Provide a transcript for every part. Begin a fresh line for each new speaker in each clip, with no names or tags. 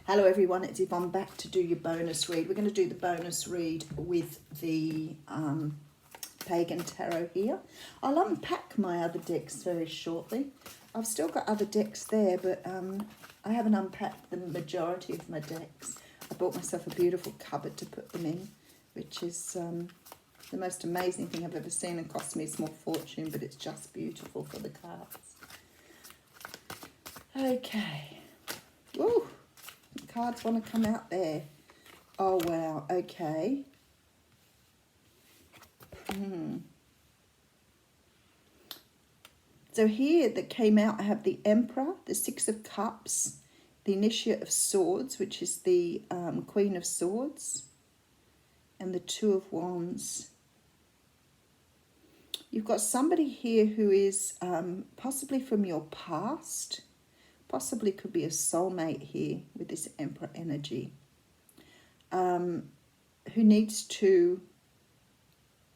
Hello everyone, it's Yvonne back to do your bonus read. We're going to do the bonus read with the Pagan Tarot here. I'll unpack my other decks very shortly. I've still got other decks there, but I haven't unpacked the majority of my decks. I bought myself a beautiful cupboard to put them in, which is the most amazing thing I've ever seen and cost me a small fortune, but it's just beautiful for the cards. Okay. Woo! The cards want to come out there. Oh, wow. Okay. So here that came out, I have the Emperor, the Six of Cups, the Initiate of Swords, which is the Queen of Swords, and the Two of Wands. You've got somebody here who is possibly from your past. Possibly could be a soulmate here with this Emperor energy. Who needs to...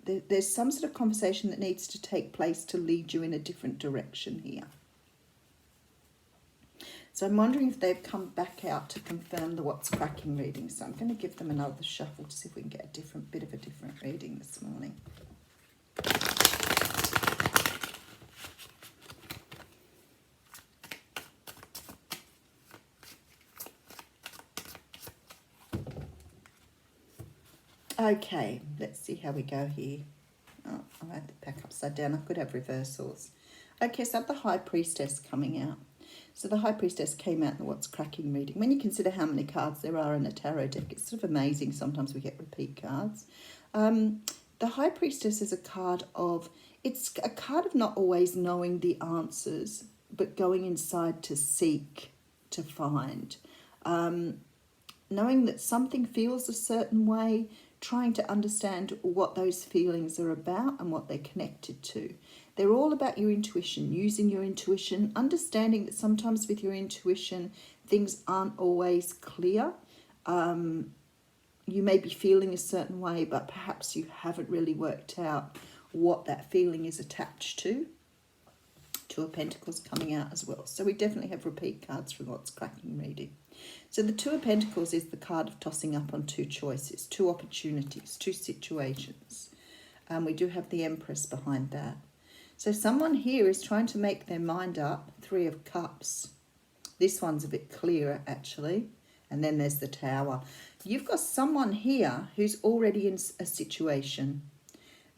There's some sort of conversation that needs to take place to lead you in a different direction here. So I'm wondering if they've come back out to confirm the What's Cracking reading. So I'm going to give them another shuffle to see if we can get a different reading this morning. Okay, let's see how we go here. Oh, I had the pack upside down. I could have reversals. Okay, so I have the High Priestess coming out. So the High Priestess came out in the What's Cracking reading. When you consider how many cards there are in a tarot deck, it's sort of amazing. Sometimes we get repeat cards. The High Priestess is a card of... It's a card of not always knowing the answers, but going inside to seek, to find. Knowing that something feels a certain way, trying to understand what those feelings are about and what they're connected to. They're all about your intuition, using your intuition, understanding that sometimes with your intuition, things aren't always clear. You may be feeling a certain way, but perhaps you haven't really worked out what that feeling is attached to. Two of Pentacles coming out as well. So we definitely have repeat cards from What's Cracking reading. So the Two of Pentacles is the card of tossing up on two choices, two opportunities, two situations. We do have the Empress behind that. So someone here is trying to make their mind up. Three of Cups. This one's a bit clearer actually. And then there's the Tower. You've got someone here who's already in a situation.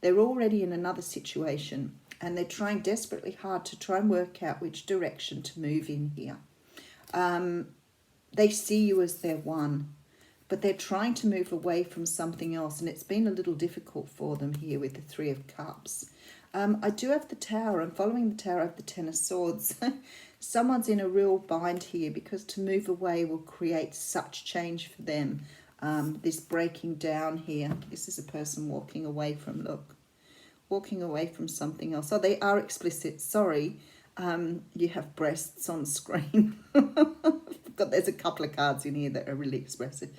They're already in another situation. And they're trying desperately hard to try and work out which direction to move in here. They see you as their one, but they're trying to move away from something else, and it's been a little difficult for them here with the Three of Cups. I do have the Tower, and following the Tower I have the Ten of Swords. Someone's in a real bind here because to move away will create such change for them. This breaking down here, this is a person walking away from, look, walking away from something else. Oh, they are explicit, sorry. You have breasts on screen. There's a couple of cards in here that are really expressive.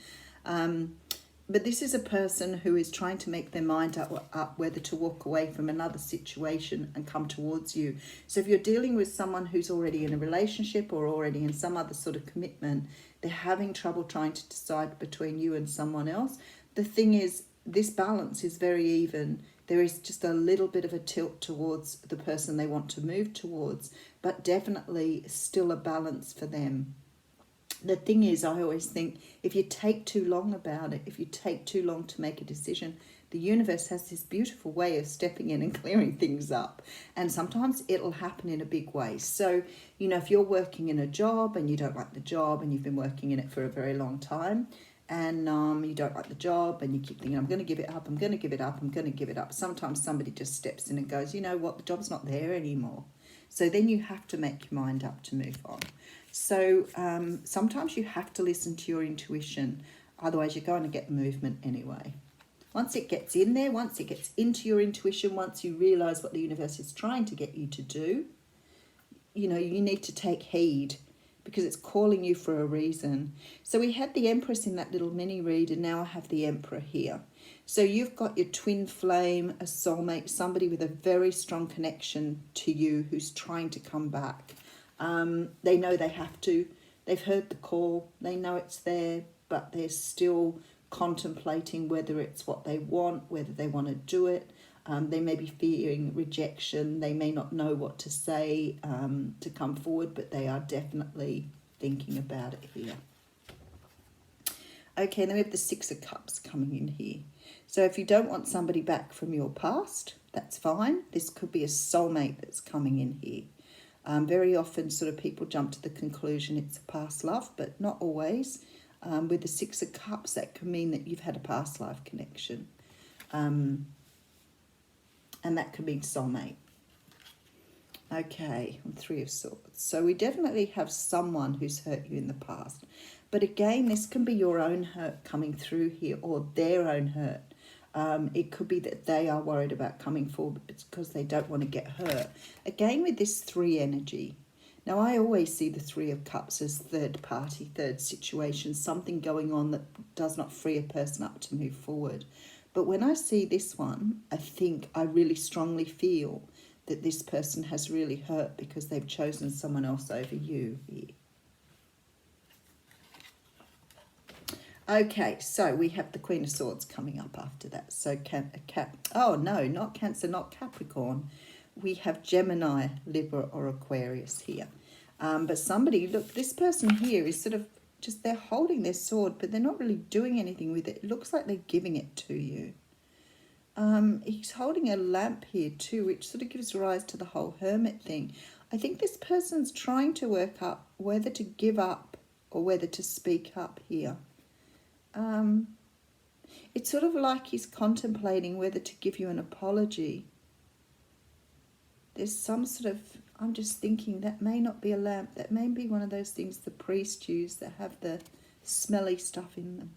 But this is a person who is trying to make their mind up whether to walk away from another situation and come towards you. So if you're dealing with someone who's already in a relationship or already in some other sort of commitment, they're having trouble trying to decide between you and someone else. The thing is, this balance is very even. There is just a little bit of a tilt towards the person they want to move towards, but definitely still a balance for them. The thing is, I always think, if you take too long about it, if you take too long to make a decision, the universe has this beautiful way of stepping in and clearing things up. And sometimes it'll happen in a big way. So, you know, if you're working in a job and you don't like the job and you've been working in it for a very long time, and you don't like the job and you keep thinking, I'm going to give it up, I'm going to give it up, I'm going to give it up. Sometimes somebody just steps in and goes, you know what, the job's not there anymore. So then you have to make your mind up to move on. So sometimes you have to listen to your intuition, otherwise you're going to get the movement anyway. Once it gets in there, once it gets into your intuition, once you realise what the universe is trying to get you to do, you know, you need to take heed because it's calling you for a reason. So we had the Empress in that little mini read, and now I have the Emperor here. So you've got your twin flame, a soulmate, somebody with a very strong connection to you who's trying to come back. They know they have to They've heard the call, they know it's there, but they're still contemplating whether it's what they want, whether they want to do it. They may be fearing rejection. They may not know what to say to come forward, but they are definitely thinking about it here. Okay, then we have the Six of Cups coming in here. So if you don't want somebody back from your past, that's fine. This could be a soulmate that's coming in here. Very often sort of people jump to the conclusion it's a past love, but not always. With the Six of Cups, that can mean that you've had a past life connection. And that could mean soulmate. Okay, and Three of Swords. So we definitely have someone who's hurt you in the past. But again, this can be your own hurt coming through here, or their own hurt. It could be that they are worried about coming forward because they don't want to get hurt. Again, with this 3 energy. Now, I always see the Three of Cups as third party, third situation, something going on that does not free a person up to move forward. But when I see this one, I really strongly feel that this person has really hurt because they've chosen someone else over you here. Okay, so we have the Queen of Swords coming up after that. So oh no, not Cancer, not Capricorn. We have Gemini, Libra or Aquarius here. But somebody, look, this person here is sort of just, they're holding their sword, but they're not really doing anything with it. It looks like they're giving it to you. He's holding a lamp here too, which sort of gives rise to the whole hermit thing. I think this person's trying to work up whether to give up or whether to speak up here. It's sort of like he's contemplating whether to give you an apology. There's some sort of, I'm just thinking that may not be a lamp. That may be one of those things the priest use that have the smelly stuff in them.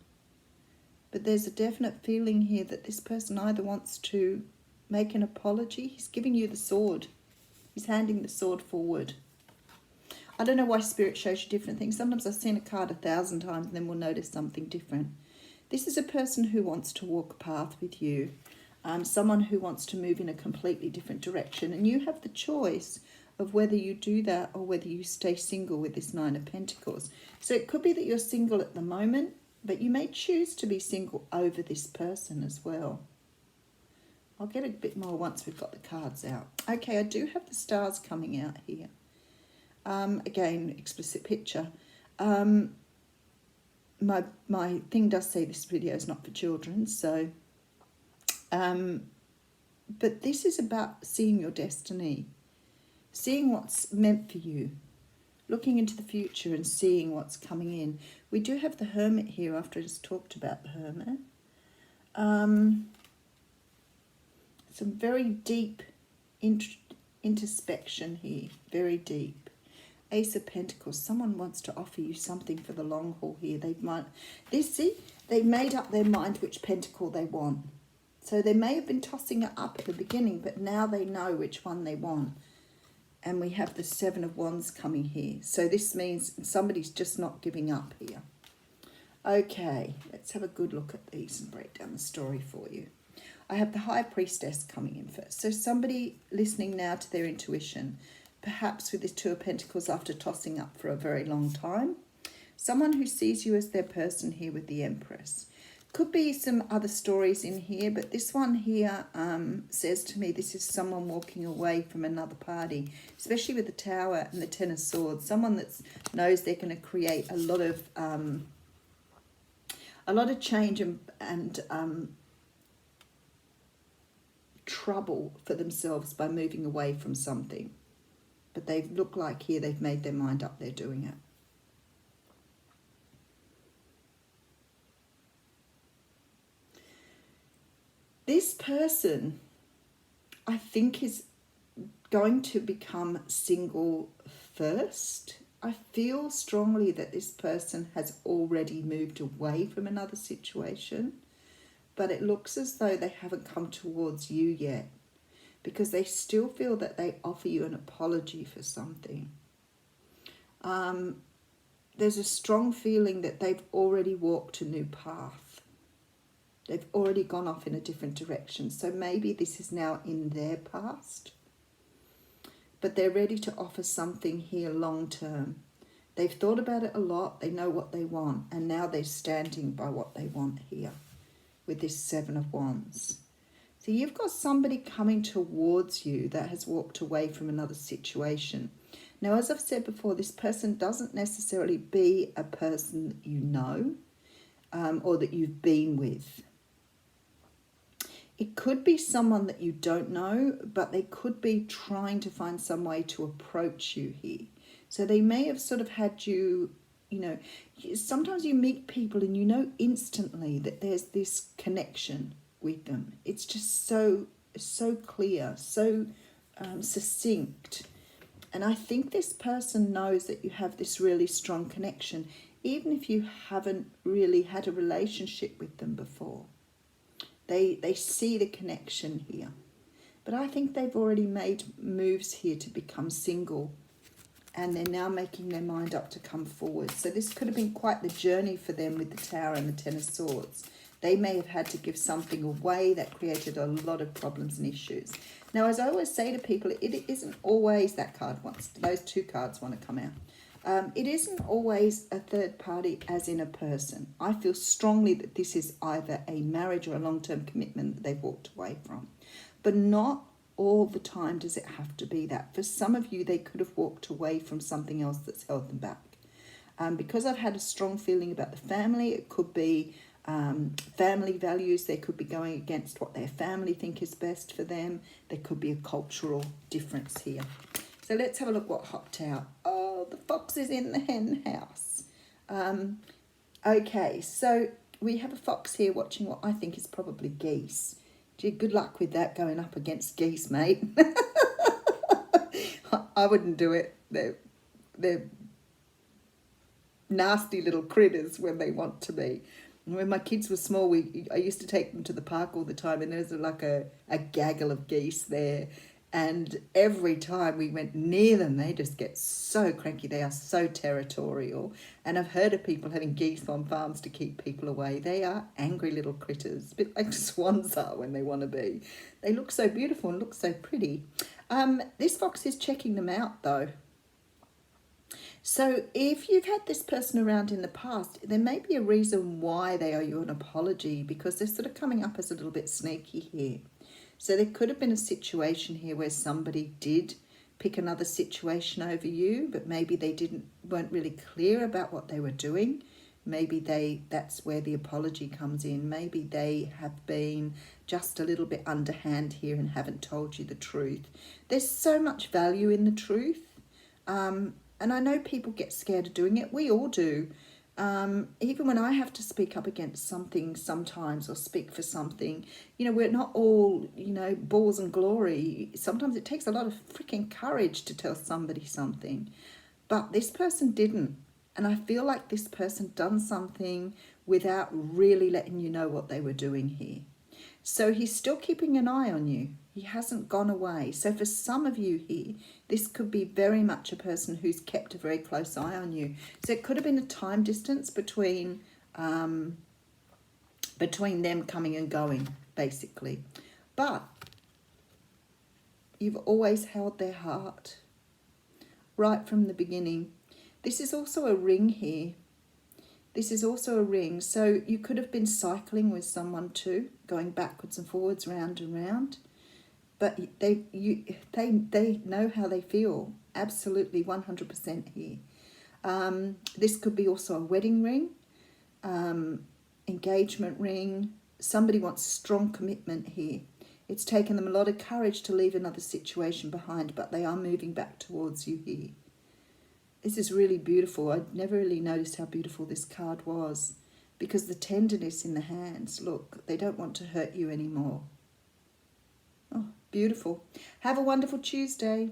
But there's a definite feeling here that this person either wants to make an apology. He's giving you the sword. He's handing the sword forward. I don't know why Spirit shows you different things. Sometimes I've seen a card 1,000 times and then we'll notice something different. This is a person who wants to walk a path with you. Someone who wants to move in a completely different direction. And you have the choice of whether you do that or whether you stay single with this Nine of Pentacles. So it could be that you're single at the moment, but you may choose to be single over this person as well. I'll get a bit more once we've got the cards out. Okay, I do have the stars coming out here. Again, explicit picture. My thing does say this video is not for children, so... but this is about seeing your destiny. Seeing what's meant for you. Looking into the future and seeing what's coming in. We do have the Hermit here after I just talked about the Hermit. Some very deep introspection here. Very deep. Ace of Pentacles. Someone wants to offer you something for the long haul here. They've made up their mind which pentacle they want. So they may have been tossing it up at the beginning, but now they know which one they want. And we have the Seven of Wands coming here. So this means somebody's just not giving up here. Okay, let's have a good look at these and break down the story for you. I have the High Priestess coming in first. So somebody listening now to their intuition, perhaps with this Two of Pentacles after tossing up for a very long time. Someone who sees you as their person here with the Empress. Could be some other stories in here, but this one here says to me this is someone walking away from another party, especially with the Tower and the Ten of Swords. Someone that knows they're going to create a lot of change and trouble for themselves by moving away from something. But they look like here they've made their mind up, they're doing it. This person, I think, is going to become single first. I feel strongly that this person has already moved away from another situation, but it looks as though they haven't come towards you yet because they still feel that they offer you an apology for something. There's a strong feeling that they've already walked a new path. They've already gone off in a different direction. So maybe this is now in their past. But they're ready to offer something here long term. They've thought about it a lot. They know what they want. And now they're standing by what they want here with this Seven of Wands. So you've got somebody coming towards you that has walked away from another situation. Now, as I've said before, this person doesn't necessarily be a person that you know or that you've been with. It could be someone that you don't know, but they could be trying to find some way to approach you here. So they may have sort of had you, you know, sometimes you meet people and you know instantly that there's this connection with them. It's just so clear, so succinct. And I think this person knows that you have this really strong connection, even if you haven't really had a relationship with them before. They see the connection here. But I think they've already made moves here to become single. And they're now making their mind up to come forward. So this could have been quite the journey for them with the Tower and the Ten of Swords. They may have had to give something away that created a lot of problems and issues. Now, as I always say to people, it isn't always that card wants, those two cards want to come out. It isn't always a third party as in a person. I feel strongly that this is either a marriage or a long-term commitment that they've walked away from. But not all the time does it have to be that. For some of you, they could have walked away from something else that's held them back. Because I've had a strong feeling about the family, it could be family values. They could be going against what their family think is best for them. There could be a cultural difference here. So let's have a look what hopped out. Oh, the fox is in the hen house. Okay, so we have a fox here watching what I think is probably geese. Gee, good luck with that going up against geese, mate. I wouldn't do it. They're nasty little critters when they want to be. When my kids were small, I used to take them to the park all the time, and there's like a gaggle of geese there. And every time we went near them, they just get so cranky. They are so territorial. And I've heard of people having geese on farms to keep people away. They are angry little critters, a bit like swans are when they want to be. They look so beautiful and look so pretty. This fox is checking them out, though. So if you've had this person around in the past, there may be a reason why they owe you an apology, because they're sort of coming up as a little bit sneaky here. So there could have been a situation here where somebody did pick another situation over you, but maybe they weren't really clear about what they were doing. Maybe that's where the apology comes in. Maybe they have been just a little bit underhand here and haven't told you the truth. There's so much value in the truth. And I know people get scared of doing it. We all do. Even when I have to speak up against something sometimes, or speak for something, we're not all, balls and glory. Sometimes it takes a lot of freaking courage to tell somebody something. But this person didn't. And I feel like this person done something without really letting you know what they were doing here. So he's still keeping an eye on you. He hasn't gone away. So for some of you here, this could be very much a person who's kept a very close eye on you. So it could have been a time distance between them coming and going, basically. But you've always held their heart right from the beginning. This is also a ring here. This is also a ring. So you could have been cycling with someone too, going backwards and forwards, round and round. But they know how they feel. Absolutely 100% here. This could be also a wedding ring, engagement ring. Somebody wants strong commitment here. It's taken them a lot of courage to leave another situation behind, but they are moving back towards you here. This is really beautiful. I'd never really noticed how beautiful this card was, because the tenderness in the hands, look, they don't want to hurt you anymore. Oh, beautiful. Have a wonderful Tuesday.